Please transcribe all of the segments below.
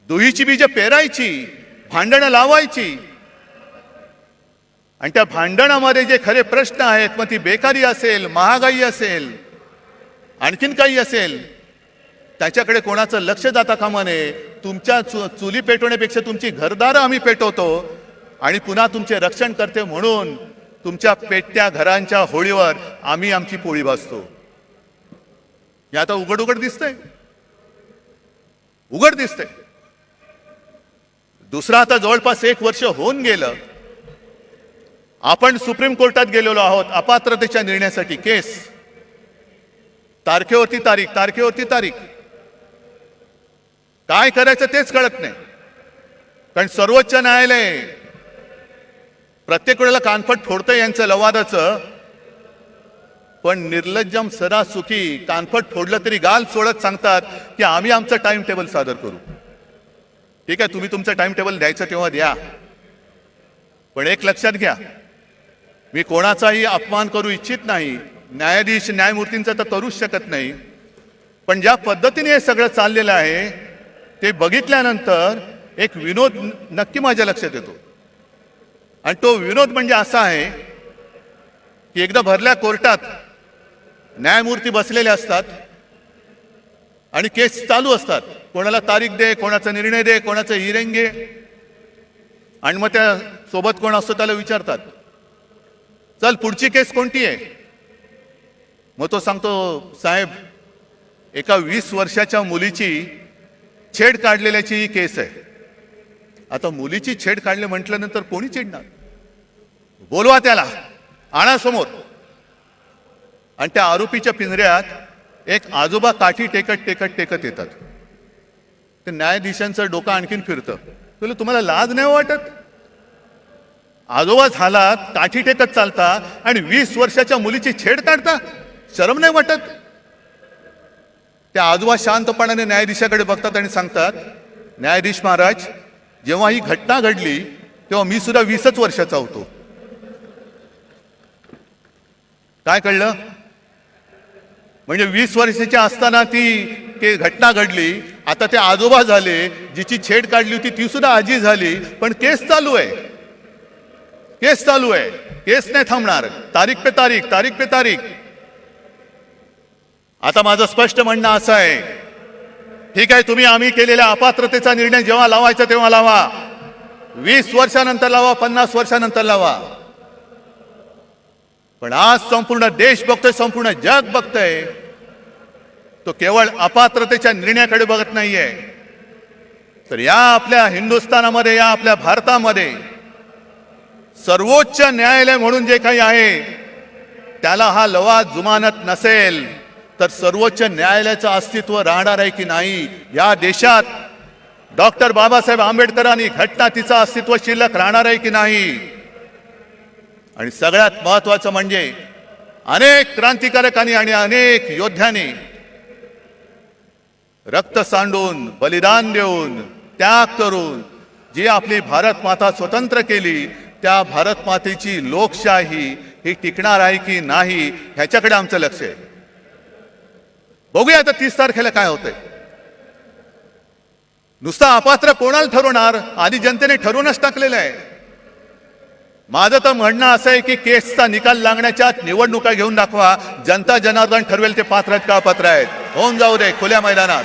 दुहीची बीज पेरायची, भांडणं लावायची, आणि त्या भांडणामध्ये जे खरे प्रश्न आहेत, मग ती बेकारी असेल, महागाई असेल, आणखीन काही असेल, त्याच्याकडे कोणाचं लक्ष जाता कामा नये. तुमच्या चुली पेटवण्यापेक्षा तुमची घरदारं आम्ही पेटवतो आणि पुन्हा तुमचे रक्षण करते म्हणून तुमच्या पेटत्या घरांच्या होळीवर आम्ही आमची पोळी भाजतो. हे आता उघड उघड दिसतंय, उघड दिसतंय. दुसरा आता जवळपास 1 वर्ष होऊन गेलं. आपण सुप्रीम कोर्टात गेलेलो आहोत अपात्रतेच्या निर्णयासाठी. केस तारखेवरती तारीख, तारखेवरती तारीख. काय करायचं तेच कळत नाही. कारण सर्वोच्च न्यायालय प्रत्येक वेळेला कानफट फोडतं यांचं लवादाचं, पण निर्लज्जम सरासुखी कानफट फोडलं तरी गाल सोडत सांगतात की आम्ही आमचं टाइम टेबल सादर करू. ठीक आहे, तुम्ही तुमचं टाइम टेबल द्यायचं तेव्हा द्या, पण एक लक्षात घ्या, मी कोणाचाही अपमान करू इच्छित नाही. न्यायाधीश न्यायमूर्तींचा तर करूच शकत नाही. पण ज्या पद्धतीने हे सगळं चाललेलं आहे ते बघितल्यानंतर एक विनोद नक्की माझ्या लक्षात येतो. आणि तो विनोद म्हणजे असा आहे की एकदा भरल्या कोर्टात न्यायमूर्ती बसलेले असतात आणि केस चालू असतात. कोणाला तारीख दे, कोणाचा निर्णय दे, कोणाचं हिअरिंग घे. आणि मग त्या सोबत कोण असतो त्याला विचारतात, चल पुढची केस कोणती आहे? मग तो सांगतो, साहेब एका 20 वर्षाच्या मुलीची छेड काढलेल्याची ही केस आहे. आता मुलीची छेड काढले म्हटल्यानंतर कोणी चिडणार? बोलवा त्याला, आणा समोर. आणि त्या आरोपीच्या पिंजऱ्यात एक आजोबा काठी टेकत टेकत टेकत येतात. ते न्यायाधीशांचं डोकं आणखीन फिरतं. तुला तुम्हाला लाज नाही वाटत? आजोबा झालात, काठी टेकत चालता आणि 20 वर्षाच्या मुलीची छेड काढता, शरम नाही वाटत? त्या आजोबा शांतपणाने न्यायाधीशाकडे बघतात आणि सांगतात, न्यायाधीश महाराज, जेव्हा ही घटना घडली तेव्हा मी सुद्धा 20च वर्षाचा होतो. काय कळलं? म्हणजे 20 वर्षाच्या असताना ती घटना घडली, आता ते आजोबा झाले, जिची छेड काढली होती ती सुद्धा आजी झाली, पण केस चालू आहे, केस चालू आहे, केस नाही थांबणार, तारीख पे तारीख, तारीख पे तारीख. आता माझं स्पष्ट म्हणणं असं आहे, ठीक आहे, तुम्ही आम्ही केलेल्या अपात्रतेचा निर्णय जेव्हा लावायचा तेव्हा लावा, 20 वर्षानंतर लावा, 50 वर्षानंतर लावा. पण आज संपूर्ण देश बघतोय, संपूर्ण जग बघतोय, तो केवळ अपात्रतेच्या निर्णयाकडे बघत नाहीये, तर या आपल्या हिंदुस्थानामध्ये, या आपल्या भारतामध्ये सर्वोच्च न्यायालय म्हणून जे काही आहे त्याला हा लवाद जुमानत नसेल तर सर्वोच्च न्यायालयाचं अस्तित्व राहणार आहे की नाही? या देशात डॉक्टर बाबासाहेब आंबेडकरांनी घटना तिचं अस्तित्व शिल्लक राहणार आहे की नाही? आणि सगळ्यात महत्वाचं म्हणजे अनेक क्रांतिकारकांनी आणि अनेक योद्ध्यांनी रक्त सांडून, बलिदान देऊन, त्याग करून जी आपली भारत माता स्वतंत्र केली, त्या भारत मातेची लोकशाही ही टिकणार आहे की नाही ह्याच्याकडे आमचं लक्ष आहे. बघूया आता 30 तारखेला काय होतंय. नुसता अपात्र कोणाला ठरवणार? आधी जनतेने ठरवूनच टाकलेलं आहे. माझं तर म्हणणं असं आहे की केसचा निकाल लागण्याच्या निवडणुका घेऊन दाखवा, जनता जनार्दन ठरवेल ते पात्र आहेत का अपात्र आहेत. होऊन जाऊ दे खुल्या मैदानात.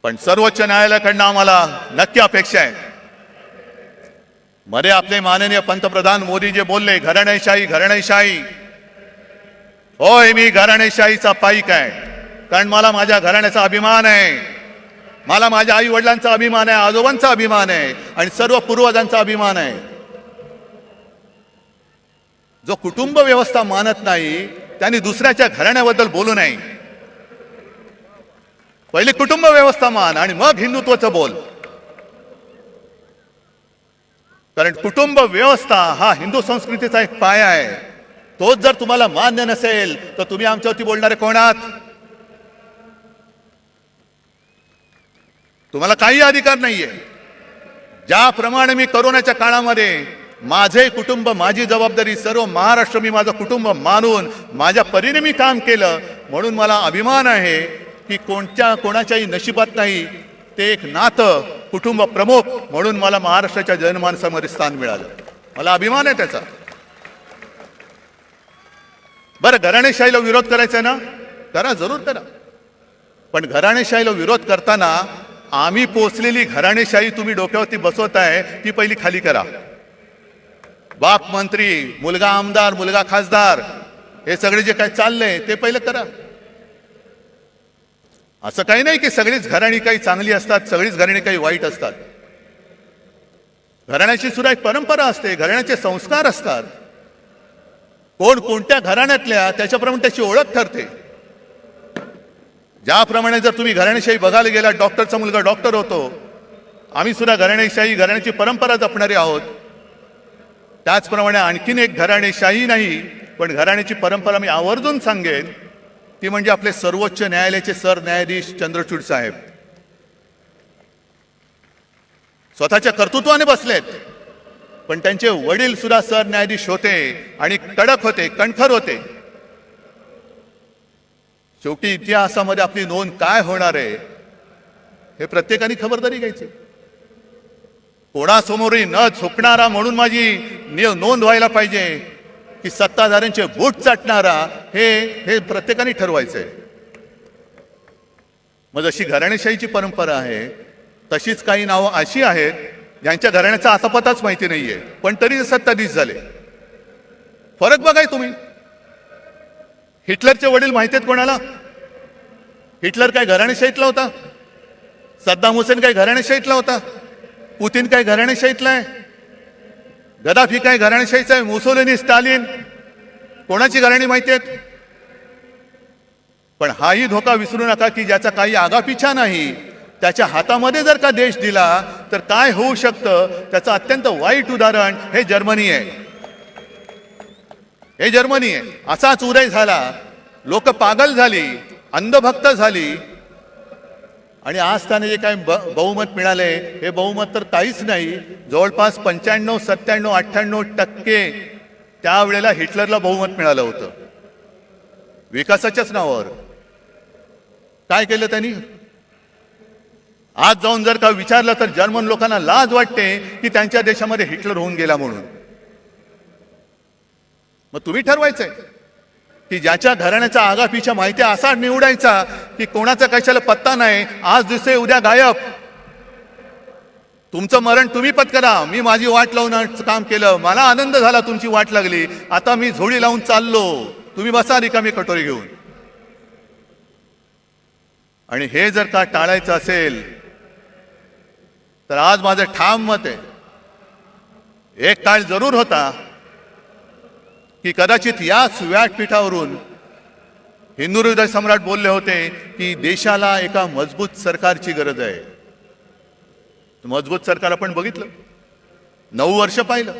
पण सर्वोच्च न्यायालयाकडनं आम्हाला नक्की अपेक्षा आहे. मध्ये आपले माननीय पंतप्रधान मोदी जे बोलले, घराणेशाही घराणेशाही, होय मी घराणेशाहीचा पाईक आहे, कारण मला माझ्या घराण्याचा अभिमान आहे, मला माझ्या आई वडिलांचा अभिमान आहे, आजोबांचा अभिमान आहे आणि सर्व पूर्वजांचा अभिमान आहे. जो कुटुंब व्यवस्था मानत नाही त्यांनी दुसऱ्याच्या घराण्याबद्दल बोलू नये. पहिले कुटुंब व्यवस्था मान आणि मग हिंदुत्वाचं बोल. कारण कुटुंब व्यवस्था हा हिंदू संस्कृतीचा एक पाया आहे. तोच जर तुम्हाला मान्य नसेल तर तुम्ही आमच्यावरती बोलणारे कोण आहात? तुम्हाला काही अधिकार नाहीये. ज्याप्रमाणे मी कोरोनाच्या काळामध्ये माझे कुटुंब, माझी जबाबदारी, सर्व महाराष्ट्र मी माझं कुटुंब मानून माझ्या परीने मी काम केलं, म्हणून मला अभिमान आहे की कोणाच्याही नशिबात नाही, ते एक नातं कुटुंब प्रमुख म्हणून मला महाराष्ट्राच्या जनमानसामध्ये स्थान मिळालं. मला अभिमान आहे त्याचा. बरं, घराणेशाहीला विरोध करायचा आहे ना, करा, जरूर करा. पण घराणेशाहीला विरोध करताना आम्ही पोचलेली घराणेशाही तुम्ही डोक्यावरती बसवताय ती पहिली खाली करा. बाप मंत्री, मुलगा आमदार, मुलगा खासदार, हे सगळे जे काय चाललंय ते पहिलं करा. असं काही नाही की सगळीच घराणी काही चांगली असतात, सगळीच घराणी काही वाईट असतात. घराण्याची सुद्धा एक परंपरा असते, घराण्याचे संस्कार असतात. कोण कोणत्या घराण्यातल्या त्याच्याप्रमाणे त्याची ओळख ठरते. ज्याप्रमाणे जर तुम्ही घराणेशाही बघायला गेला, डॉक्टरचा मुलगा डॉक्टर होतो, आम्ही सुद्धा घराणेशाही, घराण्याची परंपरा जपणारे आहोत. त्याचप्रमाणे आणखीन एक घराणेशाही नाही पण घराण्याची परंपरा मी आवर्जून सांगेन, ती म्हणजे आपले सर्वोच्च न्यायालयाचे सरन्यायाधीश चंद्रचूड साहेब. स्वतःच्या कर्तृत्वाने बसलेत, पण त्यांचे वडील सुद्धा सरन्यायाधीश होते आणि कडक होते, कणखर होते. शेवटी इतिहासामध्ये आपली नोंद काय होणार आहे हे प्रत्येकाने खबरदारी घ्यायची. कोणासमोरही न झुकणारा म्हणून माझी नोंद व्हायला पाहिजे की सत्ताधाऱ्यांचे बूट चाटणारा, हे प्रत्येकाने ठरवायचंय. मग जशी घराणेशाहीची परंपरा आहे तशीच काही नावं अशी आहेत ज्यांच्या घराण्याचा आतापताच माहिती नाहीये, पण तरी सत्ताधीश झाले. फरक बघाय तुम्ही. हिटलरचे वडील माहिती आहेत कोणाला? हिटलर काय घराणेशाहीतला होता? सद्दाम हुसेन काय घराणेशाहीतला होता? पुतीन काय घराणेशाहीतला आहे? गदाफी काय घराणेशाहीचा आहे? मुसोलिनी, स्टालिन, कोणाची घराणी माहिती आहेत? पण हाही धोका विसरू नका की ज्याचा काही आगापिछा नाही, त्याच्या हातामध्ये जर का देश दिला तर काय होऊ शकतं त्याचं अत्यंत वाईट उदाहरण हे जर्मनी आहे. हे जर्मनी आहे. असाच उदय झाला, लोक पागल झाली, अंधभक्त झाली आणि आज त्याने जे काय बहुमत मिळाले हे बहुमत तर काहीच नाही. जवळपास 95, 97, 98% त्यावेळेला हिटलरला बहुमत मिळालं होतं विकासाच्याच नावावर. काय केलं त्यांनी? आज जाऊन जर का विचारलं तर जर्मन लोकांना लाज वाटते की त्यांच्या देशामध्ये हिटलर होऊन गेला म्हणून. मग तुम्ही ठरवायचंय की ज्याच्या घराण्याचा आगापिछा माहिती असा निवडायचा की कोणाचा कशाला पत्ता नाही, आज दिसे उद्या गायब. तुमचं मरण तुम्ही पत्करा, मी माझी वाट लावून काम केलं, मला आनंद झाला तुमची वाट लागली, आता मी झोळी लावून चाललो, तुम्ही बसा रिकामी कटोरी घेऊन. आणि हे जर का टाळायचं असेल तर आज माझं ठाम मत आहे, एक काळ जरूर होता की कदाचित याच व्यासपीठावरून हिंदू हृदय सम्राट बोलले होते की देशाला एका मजबूत सरकारची गरज आहे. मजबूत सरकार आपण बघितलं, 9 वर्ष पाहिलं.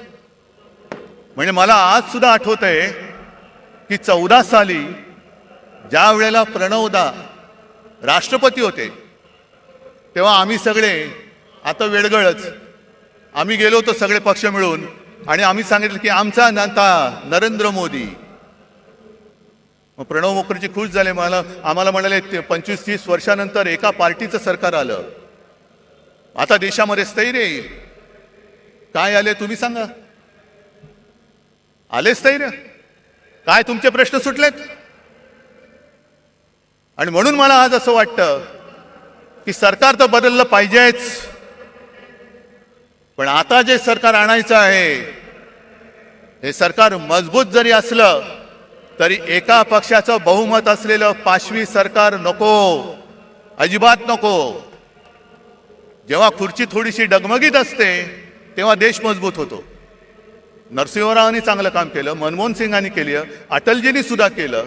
म्हणजे मला आज सुद्धा आठवत आहे की 14 साली ज्या वेळेला प्रणवदा राष्ट्रपती होते तेव्हा आम्ही सगळे, आता वेळगळच, आम्ही गेलो होतो सगळे पक्ष मिळून आणि आम्ही सांगितलं की आमचा नेता नरेंद्र मोदी. मग प्रणव मुखर्जी खुश झाले, आम्हाला म्हणाले 25-30 वर्षानंतर एका पार्टीचं सरकार आलं, आता देशामध्ये स्थैर्य येईल. काय आले तुम्ही सांगा? आले स्थैर्य? काय तुमचे प्रश्न सुटलेत? आणि म्हणून मला आज असं वाटतं की सरकार तर बदललं पाहिजेच, पण आता जे सरकार आणायचं आहे हे सरकार मजबूत जरी असलं तरी एका पक्षाचं बहुमत असलेलं पाशवी सरकार नको, अजिबात नको. जेव्हा खुर्ची थोडीशी डगमगीत असते तेव्हा देश मजबूत होतो. नरसिंहरावांनी चांगलं काम केलं, मनमोहन सिंगांनी केलं, अटलजींनी सुद्धा केलं.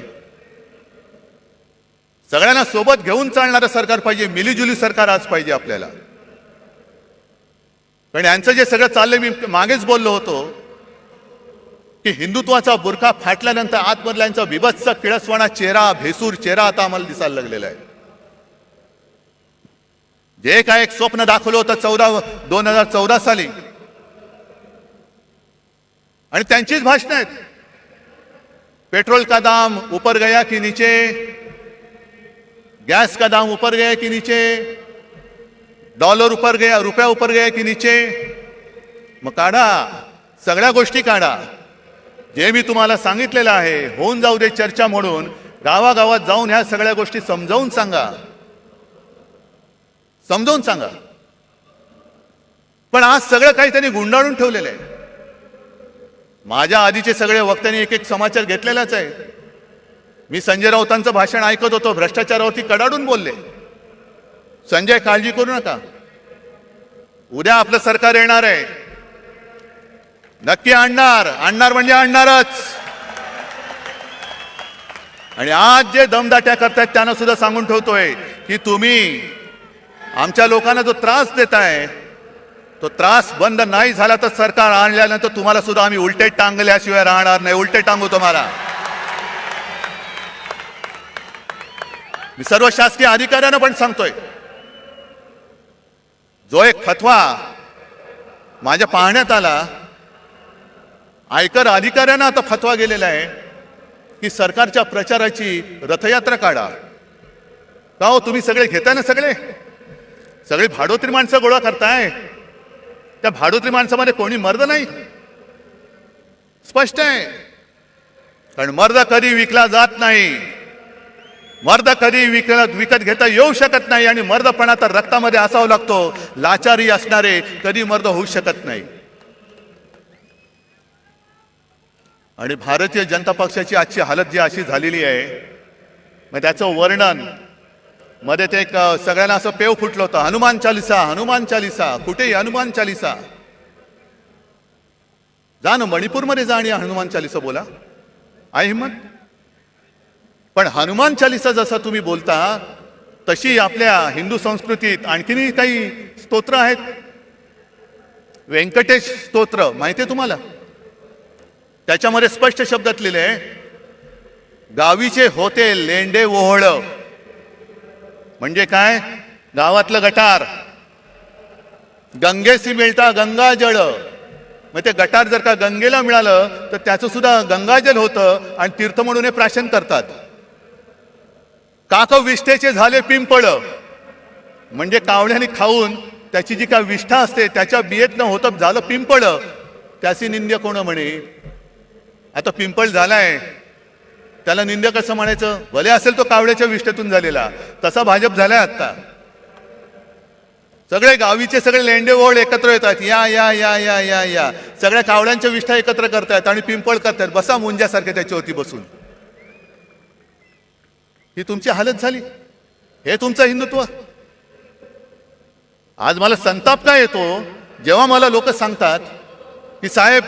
सगळ्यांना सोबत घेऊन चालणारं सरकार पाहिजे, मिलीजुली सरकार आज पाहिजे आपल्याला. पण यांचं जे सगळं चाललंय, मी मागेच बोललो होतो की हिंदुत्वाचा बुरखा फाटल्यानंतर आतमधला यांचा बिभत्स किळसवाणा चेहरा, भेसूर चेहरा आता आम्हाला दिसायला लागलेला आहे. जे काय एक स्वप्न दाखवलं होतं 2014 साली, आणि त्यांचीच भाषणं आहेत. पेट्रोल का दाम ऊपर गया की नीचे, गैस का दाम ऊपर गया कि नीचे, डॉलर ऊपर गया, रुपया ऊपर गया की नीचे? मग काढा, सगळ्या गोष्टी काढा. जे मी तुम्हाला सांगितलेलं आहे होऊन जाऊ दे चर्चा म्हणून गावागावात जाऊन ह्या सगळ्या गोष्टी समजावून सांगा, समजावून सांगा. पण आज सगळं काही त्यांनी गुंडाळून ठेवलेलं आहे. माझ्या आधीचे सगळे वक्त्यांनी एक एक समाचार घेतलेलाच आहे. मी संजय राऊतांचं भाषण ऐकत होतो, भ्रष्टाचारावरती कडाडून बोलले. संजय काळजी करू नका, उद्या आपलं सरकार येणार आहे, नक्की आणणार, आणणार म्हणजे आणणारच. आणि आज जे दमदाट्या करतायत त्यांना सुद्धा सांगून ठेवतोय की तुम्ही आमच्या लोकांना जो त्रास देताय तो त्रास बंद नाही झाला तर सरकार आणल्यानंतर तुम्हाला सुद्धा आम्ही उलटे टांगल्याशिवाय राहणार नाही, उलटे टांगू तुम्हाला. मी सर्व शासकीय अधिकाऱ्यांना पण सांगतोय, जो एक फतवा माझ्या पाहण्यात आला, आयकर अधिकाऱ्यांना आता फतवा गेलेला आहे की सरकारच्या प्रचाराची रथयात्रा काढा. का हो, तुम्ही सगळे घेताय ना, सगळे भाडोत्री माणसं गोळा करताय. त्या भाडोत्री माणसामध्ये कोणी मर्द नाही, स्पष्ट आहे. कारण मर्द कधी विकला जात नाही, मर्द कधी विकत घेता येऊ शकत नाही. आणि मर्दपणा तर रक्तामध्ये असावा लागतो. लाचारी असणारे कधी मर्द होऊ शकत नाही. आणि भारतीय जनता पक्षाची आजची हालत जी अशी झालेली आहे, मग त्याचं वर्णन मध्ये ते एक सगळ्यांना असं पेव फुटलं होतं, हनुमान चालिसा, हनुमान चालिसा. कुठेही हनुमान चालिसा. जा ना मणिपूरमध्ये जा आणि हनुमान चालिसा बोला, आहे हिम्मत. पण हनुमान चालिसा जसा तुम्ही बोलता तशी आपल्या हिंदू संस्कृतीत आणखीनही काही स्तोत्र आहेत. व्यंकटेश स्तोत्र माहिती आहे तुम्हाला? त्याच्यामध्ये स्पष्ट शब्दात लिहिले, गावीचे होते लेंडे ओहळ. म्हणजे काय? गावातलं गटार, गंगेसी मिळता गंगाजळ. मग ते गटार जर का गंगेला मिळालं तर त्याचं सुद्धा गंगाजल होतं आणि तीर्थ म्हणून हे प्राशन करतात. काक विष्ठेचे झाले पिंपळ. म्हणजे कावळ्याने खाऊन त्याची जी काय विष्ठा असते त्याच्या बियेतनं होतं झालं पिंपळ. त्याची निंद्य कोण म्हणे? आता पिंपळ झालाय त्याला निंद्य कसं म्हणायचं? भले असेल तो कावळ्याच्या विष्ठेतून झालेला, तसा भाजप झालाय आता. सगळे गावीचे सगळे लेंडे ओळ एकत्र येतात, या या या या या या सगळ्या कावळ्यांच्या विष्ठा एकत्र करतायत आणि पिंपळ करतायत. बसा मुंजासारखे त्याच्यावरती बसून. ही तुमची हालत झाली. हे तुमचं हिंदुत्व. आज मला संताप काय येतो जेव्हा मला लोक सांगतात की साहेब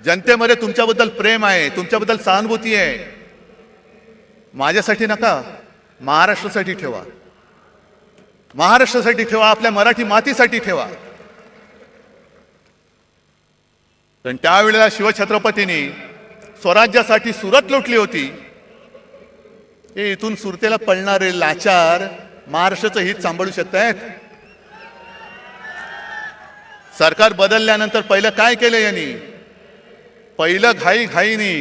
जनतेमध्ये तुमच्याबद्दल प्रेम आहे, तुमच्याबद्दल सहानुभूती आहे. माझ्यासाठी नका, महाराष्ट्रासाठी ठेवा, महाराष्ट्रासाठी ठेवा, आपल्या मराठी मातीसाठी ठेवा. पण त्यावेळेला शिवछत्रपतींनी स्वराज्यासाठी सुरत लुटली होती. हे इथून सुरतेला पळणारे लाचार महाराष्ट्राचं हित सांभाळू शकतायत? सरकार बदलल्यानंतर पहिलं काय केलं यांनी? पहिलं घाईनी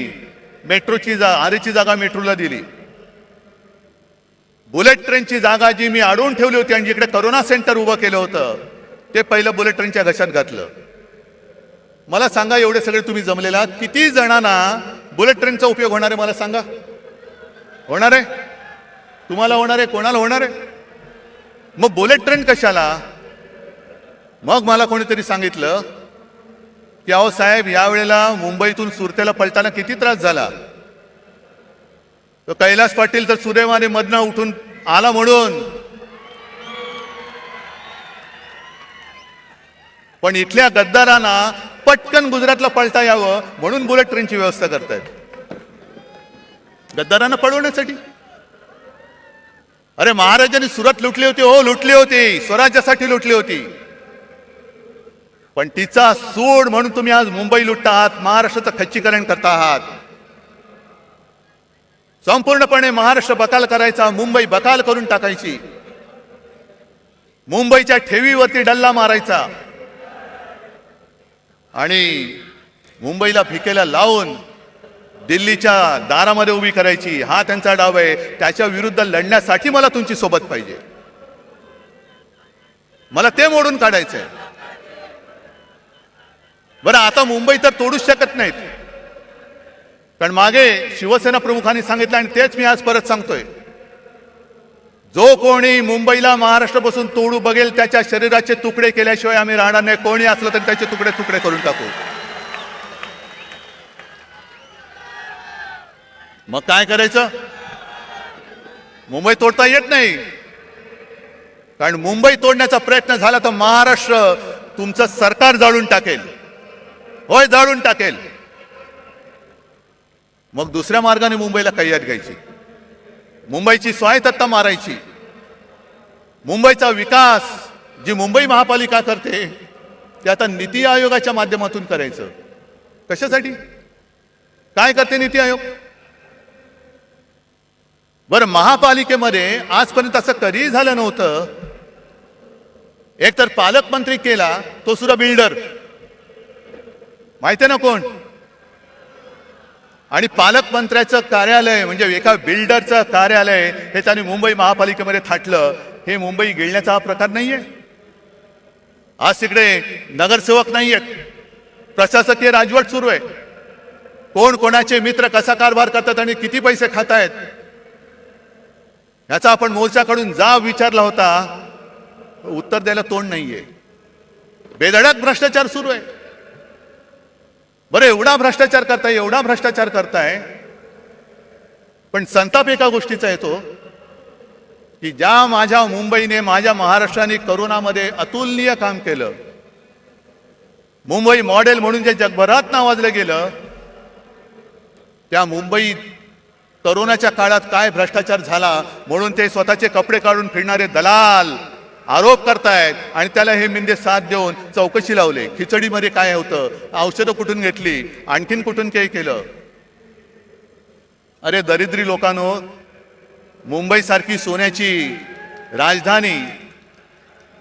मेट्रोची आरेची जागा मेट्रोला दिली. बुलेट ट्रेनची जागा जी मी अडवून ठेवली होती आणि जिकडे करोना सेंटर उभं केलं होतं ते पहिलं बुलेट ट्रेनच्या घशात घातलं. मला सांगा, एवढे सगळे तुम्ही जमलेला किती जणांना बुलेट ट्रेनचा उपयोग होणार आहे? मला सांगा. होणार आहे? तुम्हाला होणार आहे? कोणाला होणार आहे? मग बुलेट ट्रेन कशाला? मग मला कोणीतरी सांगितलं की अहो साहेब, यावेळेला मुंबईतून सुरतेला पळताना किती त्रास झाला. तो कैलास पाटील तर सुदैवाने मधनं उठून आला म्हणून. पण इथल्या गद्दारांना पटकन गुजरातला पळता यावं म्हणून बुलेट ट्रेनची व्यवस्था करतायत, गद्दारांना पळवण्यासाठी. अरे महाराजांनी सुरत लुटली होती, हो लुटली होती, स्वराज्यासाठी लुटली होती. पण तिचा सूड म्हणून तुम्ही आज मुंबई लुटता आहात, महाराष्ट्राचं खच्चीकरण करता आहात. संपूर्णपणे महाराष्ट्र बकाल करायचा, मुंबई बकाल करून टाकायची, मुंबईच्या ठेवीवरती डल्ला मारायचा आणि मुंबईला भिकेला लावून दिल्लीच्या दारामध्ये उभी करायची, हा त्यांचा डाव आहे. त्याच्या विरुद्ध लढण्यासाठी मला तुमची सोबत पाहिजे. मला ते मोडून काढायचंय. बरं, आता मुंबई तर तोडूच शकत नाहीत, कारण मागे शिवसेना प्रमुखांनी सांगितलं आणि तेच मी आज परत सांगतोय, जो कोणी मुंबईला महाराष्ट्रापासून तोडू बघेल त्याच्या शरीराचे तुकडे केल्याशिवाय आम्ही राहणार नाही. कोणी असलं तरी त्याचे तुकडे तुकडे करून टाकू. मग काय करायचं? मुंबई तोडता येत नाही, कारण मुंबई तोडण्याचा प्रयत्न झाला तर महाराष्ट्र तुमचं सरकार जाळून टाकेल. होय, जाळून टाकेल. मग दुसऱ्या मार्गाने मुंबईला कैयात घ्यायची, मुंबईची स्वायत्तता मारायची. मुंबईचा विकास जी मुंबई महापालिका करते ते आता नीती आयोगाच्या माध्यमातून करायचं. कशासाठी? काय करते नीती आयोग? बरं, महापालिकेमध्ये आजपर्यंत असं कधीही झालं नव्हतं. एक तर पालकमंत्री केला, तो सुद्धा बिल्डर, माहिती आहे ना कोण? आणि पालकमंत्र्याचं कार्यालय म्हणजे एका बिल्डरचं कार्यालय हे त्यांनी मुंबई महापालिकेमध्ये थाटलं. हे मुंबई गिळण्याचा हा प्रकार नाहीये. आज तिकडे नगरसेवक नाहीयेत, प्रशासकीय राजवट सुरू आहे. कोण कोणाचे मित्र कसा कारभार करतात आणि किती पैसे खातायत याचा आपण मोर्चाकडून जाब विचारला होता, उत्तर द्यायला तोंड नाहीये. बेधडक भ्रष्टाचार सुरू आहे. बरं, एवढा भ्रष्टाचार करताय, एवढा भ्रष्टाचार करताय, पण संताप एका गोष्टीचा येतो की ज्या माझ्या मुंबईने, माझ्या महाराष्ट्राने करोनामध्ये अतुलनीय काम केलं, मुंबई मॉडेल म्हणून जे जगभरात नावाजलं गेलं, त्या मुंबईत करोनाच्या काळात काय भ्रष्टाचार झाला म्हणून ते स्वतःचे कपडे काढून फिरणारे दलाल आरोप करतायत आणि त्याला हे मिंदे साथ देऊन चौकशी लावले. खिचडीमध्ये काय होतं, औषधं कुठून घेतली, आणखीन कुठून काही केलं. अरे दरिद्री लोकांनो, मुंबई सारखी सोन्याची राजधानी,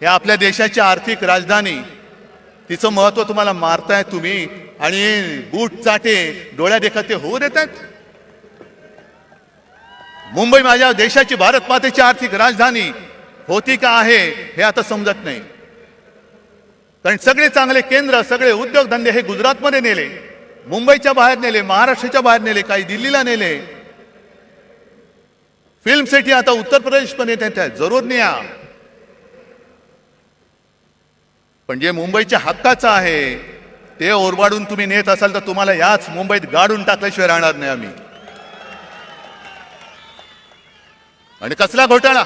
हे आपल्या देशाची आर्थिक राजधानी, तिचं महत्व तुम्हाला मारताय तुम्ही आणि बूट चाटे डोळ्या देखत ते होऊ देतात. मुंबई माझ्या देशाची, भारत मातेची आर्थिक राजधानी होती का आहे हे आता समजत नाही. कारण सगळे चांगले केंद्र, सगळे उद्योगधंदे हे गुजरातमध्ये नेले, मुंबईच्या बाहेर नेले, महाराष्ट्राच्या बाहेर नेले, काही दिल्लीला नेले. फिल्म सिटी आता उत्तर प्रदेशमध्ये नेतात, जरूर न्या. पण जे मुंबईच्या हक्काचं आहे ते ओरबाडून तुम्ही नेत असाल तर तुम्हाला याच मुंबईत गाडून टाकल्याशिवाय राहणार नाही आम्ही. आणि कसला घोटाळा?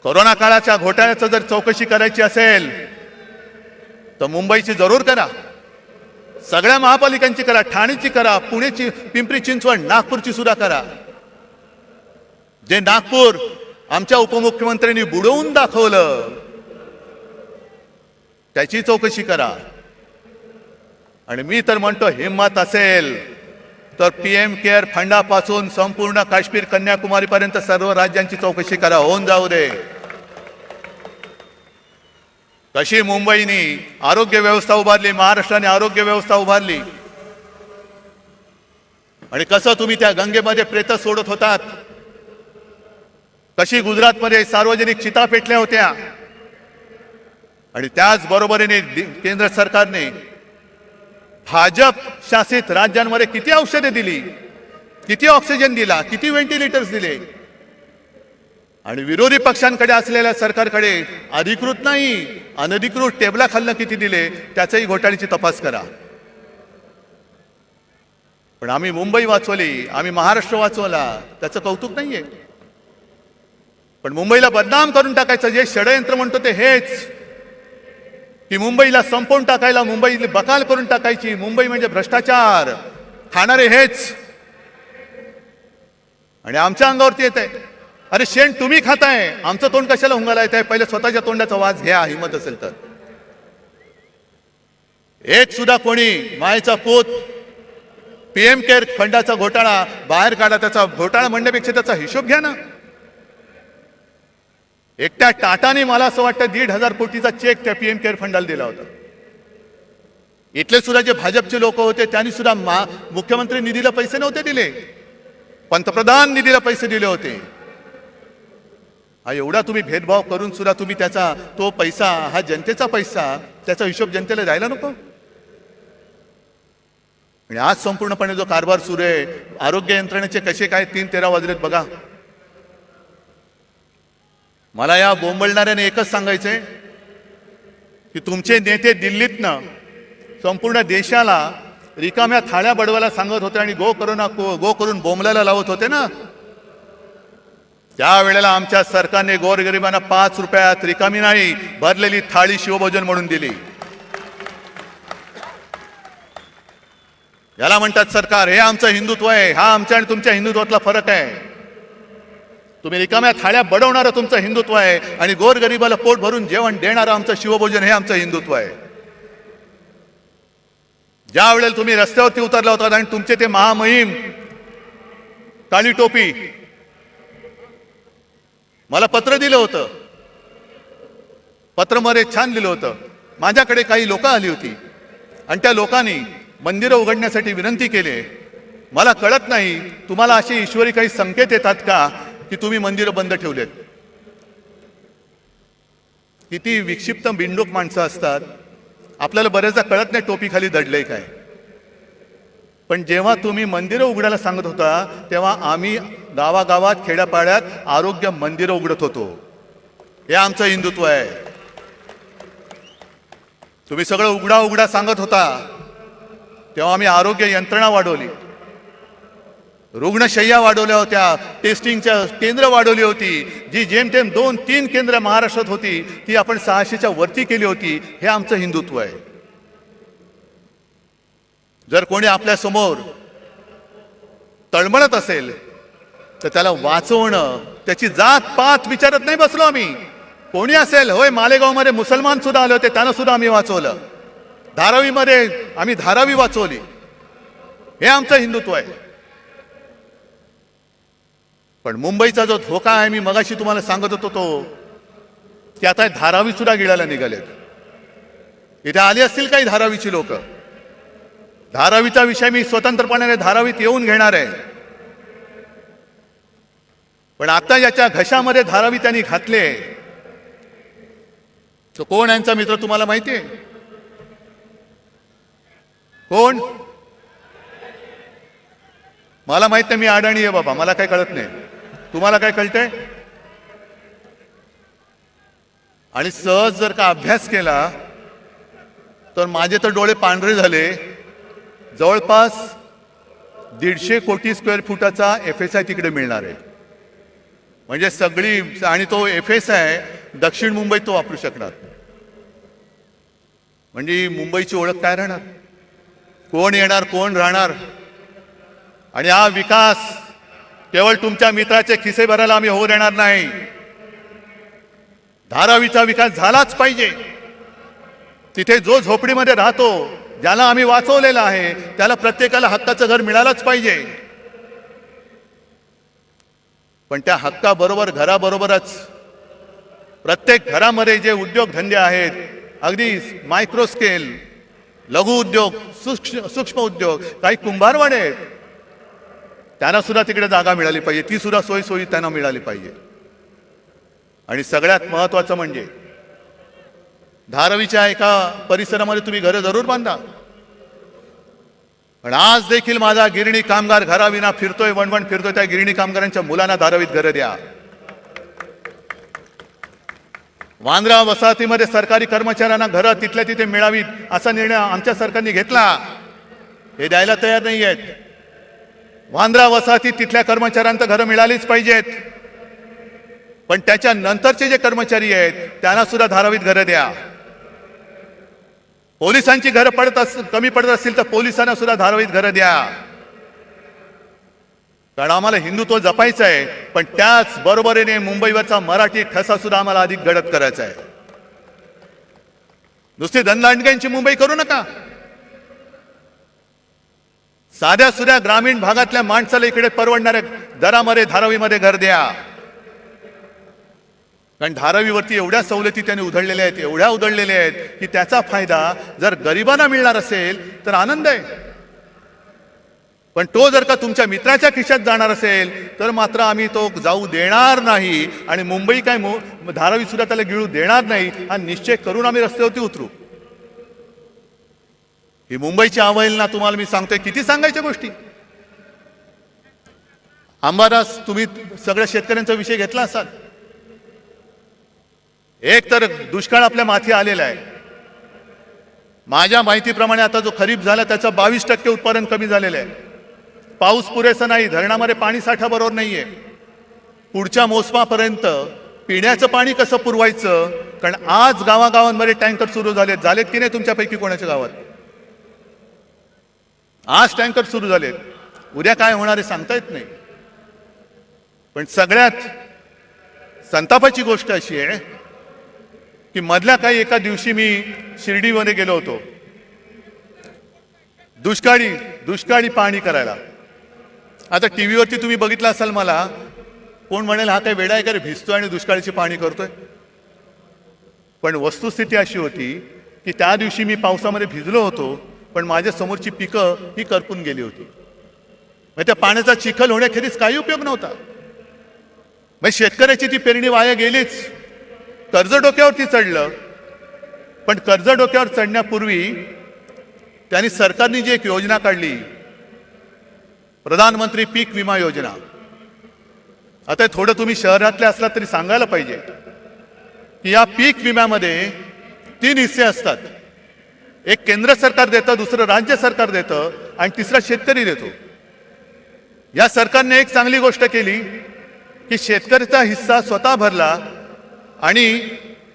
कोरोना काळाच्या घोटाळ्याचं जर चौकशी करायची असेल तर मुंबईची जरूर करा, सगळ्या महापालिकांची करा, ठाणेची करा, पुणेची, पिंपरी चिंचवड, नागपूरची सुद्धा करा. जे नागपूर आमच्या उपमुख्यमंत्र्यांनी बुडवून दाखवलं त्याची चौकशी करा. आणि मी तर म्हणतो, हिम्मत असेल तर पीएम केअर फंडापासून संपूर्ण काश्मीर, कन्याकुमारी पर्यंत सर्व राज्यांची चौकशी करा, होऊन जाऊ दे. कशी मुंबईने आरोग्य व्यवस्था उभारली, महाराष्ट्राने आरोग्य व्यवस्था उभारली, आणि कसं तुम्ही त्या गंगेमध्ये प्रेत सोडत होतात, कशी गुजरातमध्ये सार्वजनिक चिता पेटल्या होत्या. आणि त्याच बरोबरीने केंद्र सरकारने भाजप शासित राज्यांमध्ये किती औषधे दिली, किती ऑक्सिजन दिला, किती व्हेंटिलेटर्स दिले. आणि विरोधी पक्षांकडे असलेल्या सरकारकडे अधिकृत नाही, अनधिकृत टेबलाखालनं किती दिले त्याचाही घोटाळ्याची तपास करा. पण आम्ही मुंबई वाचवली, आम्ही महाराष्ट्र वाचवला, त्याचं कौतुक नाहीये. पण मुंबईला बदनाम करून टाकायचं जे षडयंत्र म्हणतो ते हेच, की मुंबईला संपवून टाकायला, मुंबईला बकाल करून टाकायची, मुंबई म्हणजे भ्रष्टाचार खाणारे हेच. आणि आमच्या अंगावरती येत आहे. अरे शेण तुम्ही खाताय, आमचं तोंड कशाला हुंगाला येत आहे? पहिले स्वतःच्या तोंडाचा वास घ्या, हिंमत असेल तर. एक सुद्धा कोणी मायेचा पूत पीएम केअर फंडाचा घोटाळा बाहेर काढा. त्याचा घोटाळा म्हणण्यापेक्षा त्याचा हिशोब घ्या ना. एकट्या टाटाने मला असं वाटतं 1,500 कोटीचा चेक त्या पीएम केअर फंडाला दिला होता. इथले सुद्धा जे भाजपचे लोक होते त्यांनी सुद्धा मुख्यमंत्री निधीला पैसे नव्हते दिले, पंतप्रधान निधीला पैसे दिले होते. हा एवढा तुम्ही भेदभाव करून सुद्धा तुम्ही त्याचा तो पैसा हा जनतेचा पैसा, त्याचा हिशोब जनतेला द्यायला नको. आणि आज संपूर्णपणे जो कारभार सुरू आहे, आरोग्य यंत्रणेचे कसे काय 3-13 वाजलेत बघा. मला या बोंबलणाऱ्याने एकच सांगायचंय की तुमचे नेते दिल्लीतनं संपूर्ण देशाला रिकाम्या थाळ्या बडवायला सांगत होते आणि गो करून बोंबलायला लावत होते ना. त्यावेळेला आमच्या सरकारने गोरगरिबांना 5 रुपयात रिकामी नाही भरलेली थाळी शिवभोजन म्हणून दिली. याला म्हणतात सरकार. हे आमचं हिंदुत्व आहे. हा आमच्या आणि तुमच्या हिंदुत्वातला फरक आहे. तुम्ही रिकाम्या थाळ्या बडवणारं तुमचं हिंदुत्व आहे आणि गोरगरिबाला पोट भरून जेवण देणारं आमचं शिवभोजन हे आमचं हिंदुत्व आहे. ज्या वेळेला तुम्ही रस्त्यावरती उतरला होता आणि तुमचे ते महामहिम काळी टोपी मला पत्र दिलं होतं, पत्रमध्ये छान लिहिलं होतं. माझ्याकडे काही लोक आली होती आणि त्या लोकांनी मंदिरं उघडण्यासाठी विनंती केली. मला कळत नाही तुम्हाला असे ईश्वरी काही संकेत येतात का की तुम्ही मंदिरं बंद ठेवलेत. किती विक्षिप्त बिंडूक माणसं असतात. आपल्याला बरेचदा कळत नाही टोपी खाली दडलंय काय. पण जेव्हा तुम्ही मंदिरं उघडायला सांगत होता तेव्हा आम्ही गावागावात खेड्यापाड्यात आरोग्य मंदिरं उघडत होतो. हे आमचं हिंदुत्व आहे. तुम्ही सगळं उघडा सांगत होता तेव्हा आम्ही आरोग्य यंत्रणा वाढवली, रुग्णशय्या वाढवल्या होत्या, टेस्टिंगच्या केंद्र वाढवली होती. जी जेमतेम 2-3 केंद्र महाराष्ट्रात होती ती आपण 600च्या वरती केली होती. हे आमचं हिंदुत्व आहे. जर कोणी आपल्या समोर तळमळत असेल तर त्याला वाचवणं, त्याची जात पात विचारत नाही बसलो आम्ही. कोणी असेल, होय मालेगावमध्ये मुसलमान सुद्धा आले होते, त्यांना सुद्धा आम्ही वाचवलं. धारावीमध्ये आम्ही धारावी वाचवली. हे आमचं हिंदुत्व आहे. पण मुंबईचा जो धोका आहे, मी मगाशी तुम्हाला सांगत होतो तो, ते आता धारावी सुद्धा गिळायला निघालेत. इथे आली असतील काही धारावीची लोक. धारावीचा विषय मी स्वतंत्रपणे धारावीत येऊन घेणार आहे. पण आता याच्या घशामध्ये धारावी त्यांनी घातले. तो कोण यांचा मित्र तुम्हाला माहिती आहे? कोण? मला माहित नाही. मी अडाणी आहे बाबा, मला काय कळत नाही. तुम्हाला काय कळतंय? आणि सहज जर का अभ्यास केला तर माझे तर डोळे पांढरे झाले. जवळपास 150 कोटी स्क्वेअर फुटाचा FSI तिकडे मिळणार आहे. म्हणजे सगळी, आणि तो FSI दक्षिण मुंबईत तो वापरू शकणार. म्हणजे मुंबईची ओळख काय राहणार? कोण येणार, कोण राहणार? आणि हा विकास केवळ तुमच्या मित्राचे खिसे भरायला आम्ही होऊ देणार नाही. धारावीचा विकास झालाच पाहिजे. तिथे जो झोपडीमध्ये राहतो, ज्याला आम्ही वाचवलेलं आहे, त्याला प्रत्येकाला हक्काचं घर मिळालंच पाहिजे. पण त्या हक्काबरोबर घराबरोबरच प्रत्येक घरामध्ये जे उद्योगधंदे आहेत, अगदी मायक्रो स्केल, लघु उद्योग, सूक्ष्म उद्योग, काही कुंभारवाडे आहेत, त्यांना सुद्धा तिकडे जागा मिळाली पाहिजे. ती सुद्धा सोयी त्यांना मिळाली पाहिजे. आणि सगळ्यात महत्वाचं म्हणजे धारावीच्या एका परिसरामध्ये तुम्ही घरं जरूर बांधा. पण आज देखील माझा गिरणी कामगार घराविना फिरतोय, वणवण फिरतोय. त्या गिरणी कामगारांच्या मुलांना धारावीत घरं द्या. वांद्रा वसाहतीमध्ये सरकारी कर्मचाऱ्यांना घरं तिथल्या तिथे मिळावीत असा निर्णय आमच्या सरकारने घेतला. हे द्यायला तयार नाही आहेत. वांद्रा वसाहतीत तिथल्या कर्मचाऱ्यांना घरं मिळालीच पाहिजेत. पण त्याच्या नंतरचे जे कर्मचारी आहेत त्यांना सुद्धा धारावीत घरं द्या. पोलिसांची घरं कमी पडत असतील तर पोलिसांना सुद्धा धारावीत घरं द्या. कारण आम्हाला हिंदुत्व जपायचं आहे, पण त्याच बरोबरीने मुंबईवरचा मराठी ठसा सुद्धा आम्हाला अधिक गडद करायचा आहे. नुसती धनदांडग्यांची मुंबई करू नका. साध्या सुध्या ग्रामीण भागातल्या माणसाला इकडे परवडणाऱ्या दरामध्ये धारावीमध्ये घर द्या. कारण धारावीवरती एवढ्या सवलती त्यांनी उधळलेल्या आहेत, एवढ्या उधळलेल्या आहेत की त्याचा फायदा जर गरिबांना मिळणार असेल तर आनंद आहे, पण तो जर का तुमच्या मित्राच्या खिशात जाणार असेल तर मात्र आम्ही तो जाऊ देणार नाही. आणि मुंबई काय धारावी सुद्धा त्याला गिळू देणार नाही हा निश्चय करून आम्ही रस्त्यावरती उतरू. ही मुंबईची अवहेलना तुम्हाला मी सांगतोय, किती सांगायच्या गोष्टी. अंबादास, तुम्ही सगळ्या शेतकऱ्यांचा विषय घेतला असाल. एक तर दुष्काळ आपल्या माथी आलेला आहे. माझ्या माहितीप्रमाणे आता जो खरीप झाला त्याचं 22% उत्पादन कमी झालेलं आहे. पाऊस पुरेसा नाही, धरणामध्ये पाणी साठा बरोबर नाहीये. पुढच्या मोसमापर्यंत पिण्याचं पाणी कसं पुरवायचं, कारण आज गावागावांमध्ये टँकर सुरू झालेत की नाही तुमच्यापैकी कोणाच्या गावात? आज टँकर सुरू झालेत, उद्या काय होणार आहे सांगता येत नाही. पण सगळ्यात संतापाची गोष्ट अशी आहे की मधल्या काही एका दिवशी मी शिर्डीमध्ये गेलो होतो दुष्काळी पाहणी करायला. आता टीव्हीवरती तुम्ही बघितलं असाल, मला कोण म्हणेल हा काय वेडा आहे का रे, भिजतोय आणि दुष्काळाची पाहणी करतोय. पण वस्तुस्थिती अशी होती की त्या दिवशी मी पावसामध्ये भिजलो होतो, पण माझ्या समोरची पिकं ही करपून गेली होती. मग त्या पाण्याचा चिखल होण्याखेरीज काही उपयोग नव्हता. मग शेतकऱ्याची ती पेरणी वाया गेलीच. कर्ज डोक्यावरती चढलं, पण कर्ज डोक्यावर चढण्यापूर्वी त्यांनी सरकारने जी एक योजना काढली, प्रधानमंत्री पीक विमा योजना. आता थोडं तुम्ही शहरातले असला तरी सांगायला पाहिजे की या पीक विम्यामध्ये 3 हिस्से असतात. एक केंद्र सरकार देतं, दुसरं राज्य सरकार देतं आणि तिसरा शेतकरी देतो. या सरकारने एक चांगली गोष्ट केली की शेतकऱ्याचा हिस्सा स्वतः भरला आणि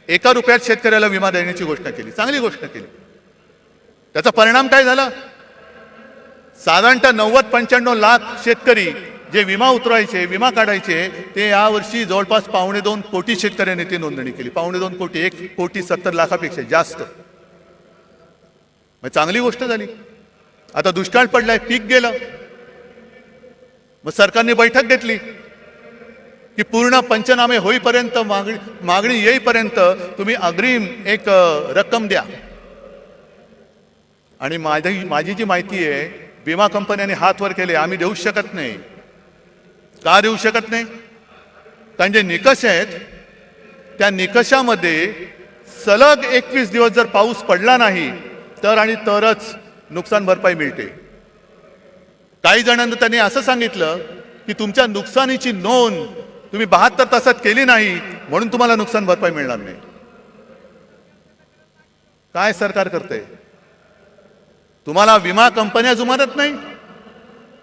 1 रुपयात शेतकऱ्याला विमा देण्याची घोषणा केली. चांगली गोष्ट केली. त्याचा परिणाम काय झाला? साधारणतः 90-95 लाख शेतकरी जे विमा उतरवायचे, विमा काढायचे, ते यावर्षी जवळपास 2.25 कोटी शेतकऱ्यांनी ती नोंदणी केली. 2.25 कोटी, 1,70,00,000पेक्षा जास्त. मग चांगली गोष्ट झाली. आता दुष्काळ पडलाय, पीक गेलं. मग सरकारने बैठक घेतली की पूर्ण पंचनामे होईपर्यंत, मागणी येईपर्यंत तुम्ही अग्रिम एक रक्कम द्या. आणि माझी जी माहिती आहे, विमा कंपन्यांनी हात वर केले, आम्ही देऊ शकत नाही. का देऊ शकत नाही? कारण जे निकष आहेत त्या निकषामध्ये सलग 21 दिवस जर पाऊस पडला नाही तर आणि तरच नुकसान भरपाई मिळते. काही जणांना त्यांनी असं सांगितलं की तुमच्या नुकसानीची नोंद तुम्ही 72 तासात केली नाही म्हणून तुम्हाला नुकसान भरपाई मिळणार नाही. काय सरकार करते? तुम्हाला विमा कंपन्या जुमानत नाही?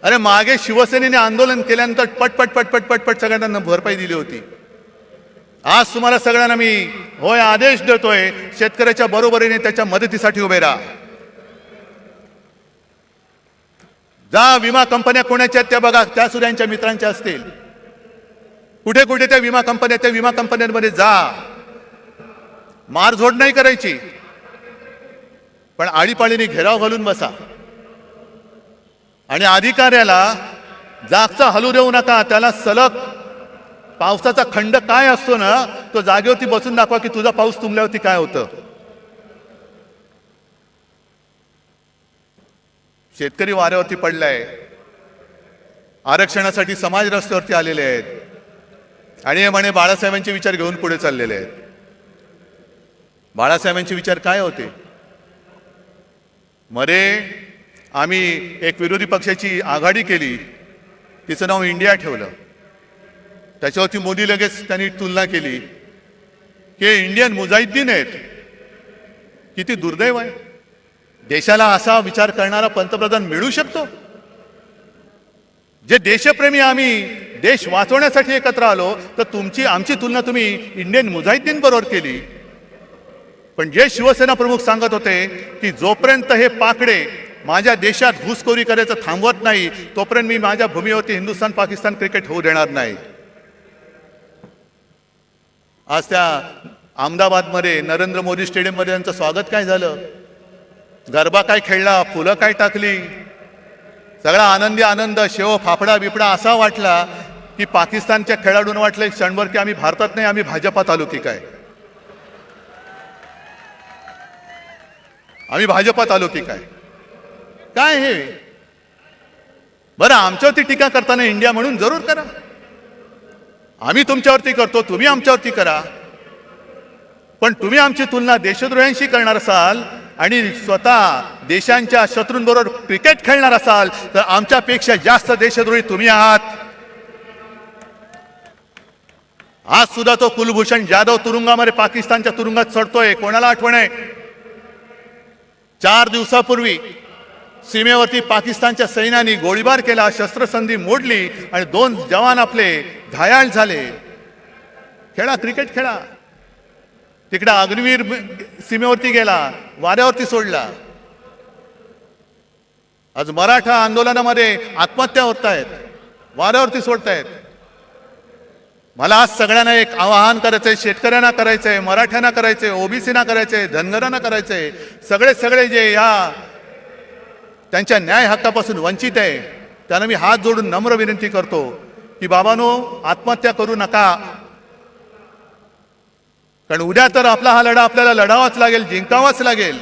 अरे मागे शिवसेनेने आंदोलन केल्यानंतर पटपट सगळ्यांना भरपाई दिली होती. आज तुम्हाला सगळ्यांना मी होय आदेश देतोय, शेतकऱ्याच्या बरोबरीने त्याच्या मदतीसाठी उभे राहा. जा विमा कंपन्या कोणाच्या त्या बघा, त्या सूर्यांच्या मित्रांच्या असतील. कुठे कुठे त्या विमा कंपन्यांमध्ये जा. मारझोड नाही करायची, पण आळीपाळीने घेराव घालून बसा. आणि अधिकाऱ्याला जागचा हलू देऊ नका. त्याला सलग पावसाचा खंड काय असतो ना, तो जागेवरती बसून दाखवा की तुझा पाऊस तुंबल्यावरती काय होतं. शेतकरी वाऱ्यावरती पडलाय. आरक्षणासाठी समाज रस्त्यावरती आलेले आहेत आणि हे म्हणे बाळासाहेबांचे विचार घेऊन पुढे चाललेले आहेत. बाळासाहेबांचे विचार काय होते? मरे आम्ही एक विरोधी पक्षाची आघाडी केली, तिचं नाव इंडिया ठेवलं. त्याच्यावरती मोदी लगेच त्यांनी तुलना केली की इंडियन मुजाहिद्दीन आहेत. किती दुर्दैव आहे. देशाला असा विचार करणारा पंतप्रधान मिळू शकतो? जे देशप्रेमी आम्ही देश वाचवण्यासाठी एकत्र आलो, तर आमची तुलना तुम्ही इंडियन मुजाहिद्दीन बरोबर केली. पण जे शिवसेना प्रमुख सांगत होते की जोपर्यंत हे पाकडे माझ्या देशात घुसखोरी करायचं थांबवत नाही तोपर्यंत मी माझ्या भूमीवरती हिंदुस्थान पाकिस्तान क्रिकेट होऊ देणार नाही. आज त्या अहमदाबादमध्ये नरेंद्र मोदी स्टेडियममध्ये त्यांचं स्वागत काय झालं? गरबा काय खेळला, फुलं काय टाकली, सगळा आनंदी आनंद, शेव फाफडा बिपडा असा वाटला की पाकिस्तानच्या खेळाडूंना वाटलं एक क्षणभर की आम्ही भारतात नाही, आम्ही भाजपात आलो की काय, आम्ही भाजपात आलो की काय. काय हे बरं, आमच्यावरती टीका करताना इंडिया म्हणून जरूर करा, आम्ही तुमच्यावरती करतो, तुम्ही आमच्यावरती करा. पण तुम्ही आमची तुलना देशद्रोह्यांशी करणार असाल आणि स्वतः देशांच्या शत्रूंबरोबर क्रिकेट खेळणार असाल तर आमच्यापेक्षा जास्त देशद्रोही तुम्ही आहात. आज सुद्धा तो कुलभूषण जाधव तुरुंगामध्ये पाकिस्तानच्या तुरुंगात चढतोय. कोणाला आठवण आहे? 4 दिवसापूर्वी सीमेवरती पाकिस्तानच्या सैन्याने गोळीबार केला, शस्त्रसंधी मोडली आणि 2 जवान आपले घायाळ झाले. खेळा, क्रिकेट खेळा. तिकडे अग्निवीर सीमेवरती गेला, वाऱ्यावरती सोडला. आज मराठा आंदोलनामध्ये आत्महत्या होत आहेत, वाऱ्यावरती सोडतायत. मला आज सगळ्यांना एक आवाहन करायचंय, शेतकऱ्यांना करायचंय, मराठ्यांना करायचंय, ओबीसीना करायचंय, धनगरांना करायचंय, सगळे जे या त्यांच्या न्याय हक्कापासून वंचित आहे त्यांना मी हात जोडून नम्र विनंती करतो की बाबांनो, आत्महत्या करू नका. कारण उद्या तर आपला हा लढा आपल्याला लढावाच लागेल, जिंकावाच लागेल.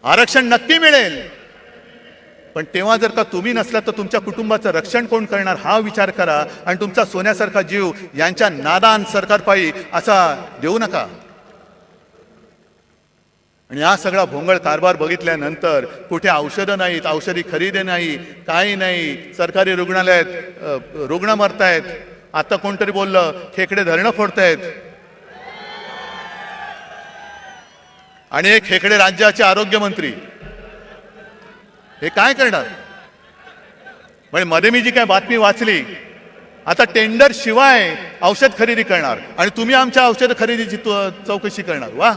आरक्षण नक्की मिळेल, पण तेव्हा जर का तुम्ही नसला तर तुमच्या कुटुंबाचं रक्षण कोण करणार हा विचार करा. आणि तुमचा सोन्यासारखा जीव यांच्या नादान सरकारपायी असा देऊ नका. आणि हा सगळा भोंगळ कारभार बघितल्यानंतर कुठे औषधं नाहीत, औषधी खरेदी नाही, काही नाही. सरकारी रुग्णालयात रुग्ण मरतायत. आता कोणतरी बोललं खेकडे धरणं फोडतायत. आणि एक खेकडे राज्याचे आरोग्यमंत्री हे काय करणार? म्हणजे मध्ये मी जी काय बातमी वाचली, आता टेंडर शिवाय औषध खरेदी करणार आणि तुम्ही आमच्या औषध खरेदीची चौकशी करणार. वा,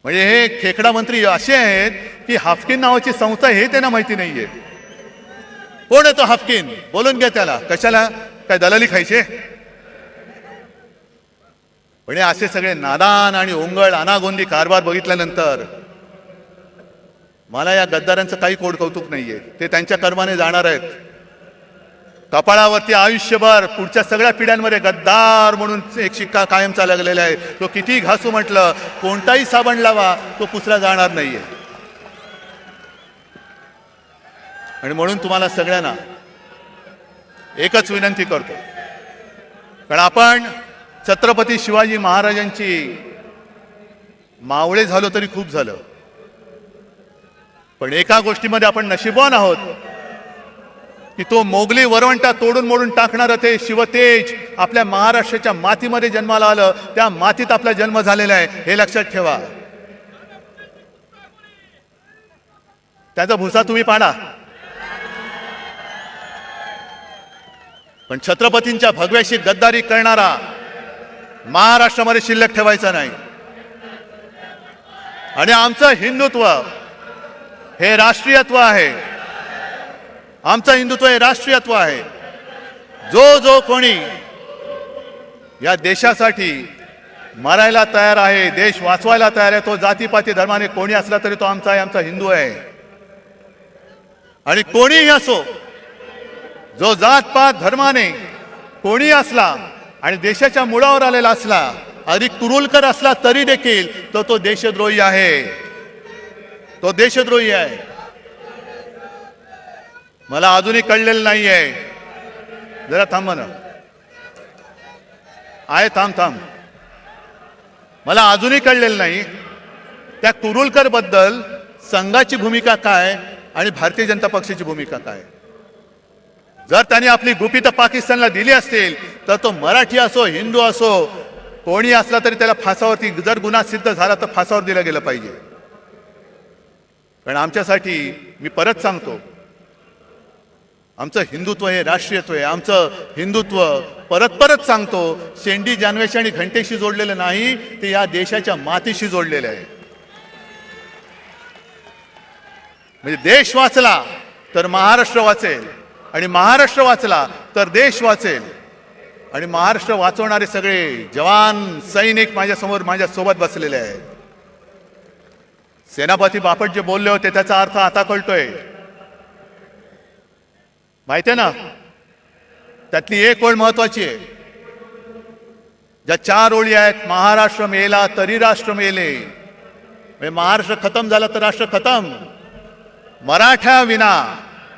म्हणजे हे खेकडा मंत्री असे आहेत की हाफकिन नावाची संस्था हे त्यांना माहिती नाहीये. कोण आहे तो हाफकिन? बोलून घ्या त्याला. कशाला? काय दलाली खायचे? पण असे सगळे नादान आणि ओंगळ अनागोंदी कारभार बघितल्यानंतर मला या गद्दारांचं काही कोड कौतुक नाहीये. ते त्यांच्या कर्माने जाणार आहेत. कपाळावरती आयुष्यभर पुढच्या सगळ्या पिढ्यांमध्ये गद्दार म्हणून एक शिक्का कायमचा लागलेला आहे. तो किती घासू म्हटलं, कोणताही साबण लावा, तो पुसला जाणार नाहीये. आणि म्हणून तुम्हाला सगळ्यांना एकच विनंती करतो, कारण आपण छत्रपती शिवाजी महाराजांची मावळे झालो तरी खूप झालं. पण एका गोष्टीमध्ये आपण नशीबवान आहोत की तो मोगली वरवंटा तोडून मोडून टाकणारं ते शिवतेज आपल्या महाराष्ट्राच्या मातीमध्ये जन्माला आलं. त्या मातीत आपला जन्म झालेला आहे, हे लक्षात ठेवा. त्याचा भुसा तुम्ही पाडा, पण छत्रपतींच्या भगव्याशी गद्दारी करणारा महाराष्ट्रामध्ये शिल्लक ठेवायचा नाही. आणि आमचं हिंदुत्व हे राष्ट्रीयत्व आहे. आमचं हिंदुत्व हे राष्ट्रीयत्व आहे. जो कोणी या देशासाठी मरायला तयार आहे, देश वाचवायला तयार आहे, तो जातीपाती धर्माने कोणी असला तरी तो आमचा आहे, आमचा हिंदू आहे. आणि कोणीही असो, जो जातपात धर्माने कोणी असला आणि देशाच्या मुळावर आलेला असला, अधिक कुरुलकर असला तरी देखील तो देशद्रोही आहे. तो देशद्रोही आहे. मला अजूनही कळलेलं नाही आहे. जरा थांबा ना. आहे, थांब. मला अजूनही कळलेलं नाही त्या कुरुलकर बद्दल संघाची भूमिका काय आणि भारतीय जनता पक्षाची भूमिका काय. जर त्यांनी आपली गुपितं पाकिस्तानला दिली असतील तर तो मराठी असो, हिंदू असो, कोणी असला तरी त्याला फासावरती, जर गुन्हा सिद्ध झाला तर फासावर दिलं गेलं पाहिजे. कारण आमच्यासाठी, मी परत सांगतो, आमचं हिंदुत्व हे राष्ट्रीयत्व आहे. आमचं हिंदुत्व परत सांगतो, शेंडी जानवेशी आणि घंटेशी जोडलेलं नाही, ते या देशाच्या मातीशी जोडलेलं आहे. म्हणजे देश वाचला तर महाराष्ट्र वाचेल, आणि महाराष्ट्र वाचला तर देश वाचेल. आणि महाराष्ट्र वाचवणारे सगळे जवान सैनिक माझ्यासोबत बसलेले आहेत. सेनापती बापट जे बोलले होते त्याचा अर्थ आता कळतोय. माहिती आहे ना, त्यातली एक ओळ महत्वाची आहे. ज्या 4 ओळी आहेत, महाराष्ट्र मेला तरी राष्ट्र मेले. म्हणजे महाराष्ट्र खतम झाला तर राष्ट्र खतम. मराठा विना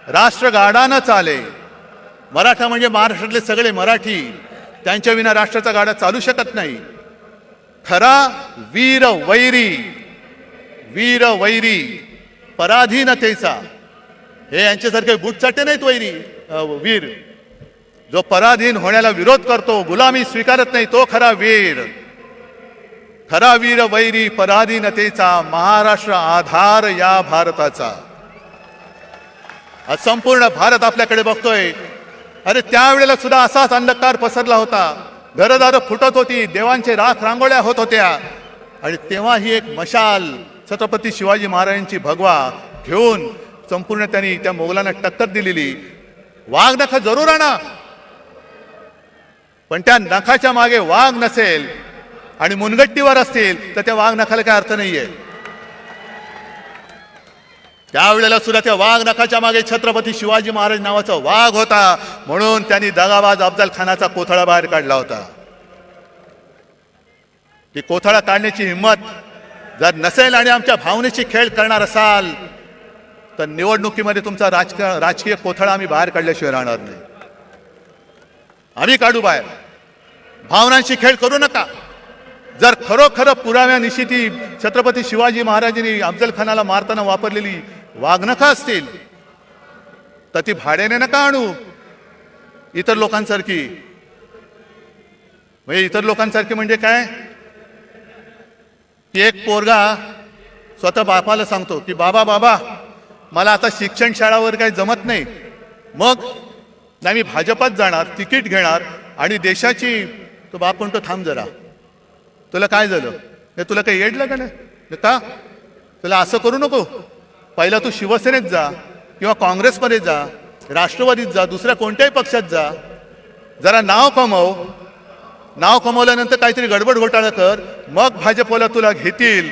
राष्ट्र गाडा न चाले. मराठा म्हणजे महाराष्ट्रातले सगळे मराठी, त्यांच्या विना राष्ट्राचा गाडा चालू शकत नाही. खरा वीर वैरी, वीर वैरी पराधीनतेचा, हे यांच्यासारखे बुटचाटे नाहीत वैरी वीर. जो पराधीन होण्याला विरोध करतो, गुलामी स्वीकारत नाही, तो खरा वीर. खरा वीर वैरी पराधीनतेचा, महाराष्ट्र आधार या भारताचा. आज संपूर्ण भारत आपल्याकडे बघतोय. अरे त्यावेळेला सुद्धा असाच अंधकार पसरला होता, घरदारं फुटत होती, देवांचे राख रांगोळ्या होत होत्या, आणि तेव्हा ही एक मशाल छत्रपती शिवाजी महाराजांची भगवा घेऊन संपूर्ण त्यांनी त्या मोगलांना टक्कर दिलेली. वाघ नख जरूर आणा, पण त्या नखाच्या मागे वाघ नसेल आणि मुनगट्टीवर असतील तर त्या वाघ नखाला काय अर्थ नाहीये. त्यावेळेला सुद्धा त्या वाघ नखाच्या मागे छत्रपती शिवाजी महाराज नावाचा वाघ होता, म्हणून त्यांनी दगाबाज अफजल खानाचा कोथळा बाहेर काढला होता. ती कोथळा काढण्याची हिंमत जर नसेल आणि आमच्या भावनेची खेळ करणार असाल तर निवडणुकीमध्ये तुमचा राजकीय कोथळा आम्ही बाहेर काढल्याशिवाय राहणार नाही. आम्ही काढू बाहेर. भावनांशी खेळ करू नका. जर खरोखर पुराव्यानिशी ती छत्रपती शिवाजी महाराजांनी अफजल खानाला मारताना वापरलेली वाघनखं असतील तर ती भाड्याने नका आणू. इतर लोकांसारखी, म्हणजे इतर लोकांसारखी म्हणजे काय, की एक पोरगा स्वतः बापाला सांगतो की बाबा बाबा मला आता शिक्षण शाळावर काही जमत नाही, मग नाही मी भाजपात जाणार, तिकीट घेणार आणि देशाची. तो बाप म्हणतो थांब जरा, तुला काय झालं, तुला काही येडलं का नाही का, तुला असं करू नको. पहिला तू शिवसेनेत जा किंवा काँग्रेसमध्ये जा, राष्ट्रवादीत जा, दुसऱ्या कोणत्याही पक्षात जा, जरा नाव कमव. नाव कमवल्यानंतर काहीतरी गडबड घोटाळा कर, मग भाजपला तुला घेतील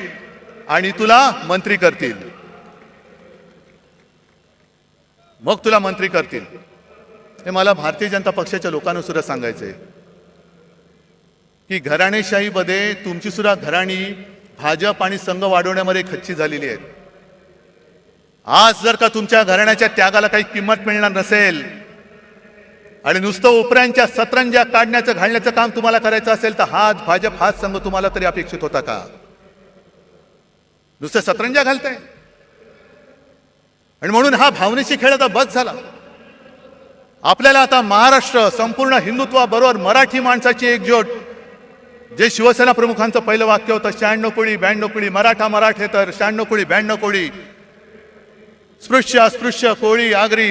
आणि तुला मंत्री करतील. मग तुला मंत्री करतील. हे मला भारतीय जनता पक्षाच्या लोकांना सुद्धा सांगायचंय की घराणेशाहीमध्ये तुमची सुद्धा घराणी भाजप आणि संघ वाढवण्यामध्ये खच्ची झालेली आहेत. आज जर का तुमच्या घराण्याच्या त्यागाला काही किंमत मिळणार नसेल आणि नुसतं उपऱ्यांच्या सतरंज्या काढण्याचं घालण्याचं काम तुम्हाला करायचं असेल तर हाच भाजप हाच संघ तुम्हाला तरी अपेक्षित होता का. नुसतं सतरंज्या घालताय. आणि म्हणून हा भावनेशी खेळ आता बस झाला. आपल्याला आता महाराष्ट्र संपूर्ण हिंदुत्वाबरोबर मराठी माणसाची एकजूट, जे शिवसेना प्रमुखांचं पहिलं वाक्य होतं 96 कोळी 92 कोळी, मराठा मराठेतर 96 कोळी 92 कोळी, स्पृश्य अस्पृश्य कोळी आगरी,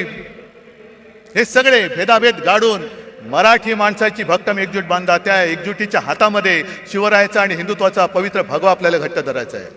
हे सगळे भेदाभेद गाडून मराठी माणसाची भक्कम एकजूट बांधा. त्या एकजुटीच्या हातामध्ये शिवरायाचा आणि हिंदुत्वाचा पवित्र भगवा आपल्याला घट्ट धरायचा आहे.